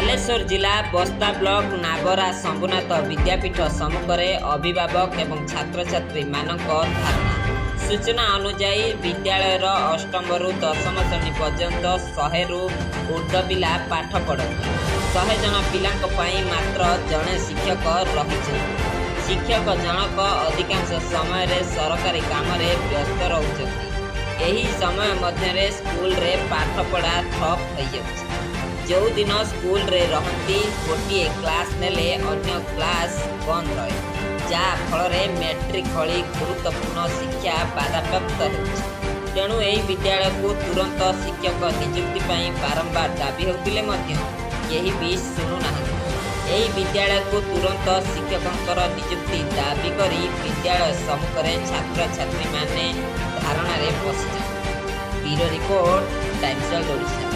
बालेश्वर जिला बस्ता ब्लॉक नागरा शंभुनाथ विद्यापीठ सम्मुखें अभिभावक एवं छात्र छात्री मानक धारणा सूचना अनुजाई विद्यालय अष्टम रु दशम श्रेणी पर्यंत 100 रु ऊर्ध्व पिला पाठ पढ़ती 100 जन पिला मात्र जड़े शिक्षक रही शिक्षक जनक अधिकांश समय सरकारी काम व्यस्त रोचती एही समय मध्य स्कूल रे पाठ पढ़ा ठप हो जाଉଛି जो दिन स्कूल रे रहती गोटे क्लास नेले अन्य क्लास बंद रहे जहाँ फल मैट्रिक भली गुरुत्वपूर्ण शिक्षा बाधाप्राप्त हो तेणु यही विद्यालय को तुरंत शिक्षक नियुक्ति बारंबार दाबी होते केही भी शुणुना यही विद्यालय को तुरंत शिक्षकों नियुक्ति दाबी करी विद्यालय सम्मुखें छात्र छात्री माने धारणा बसी bureau report times of Odisha.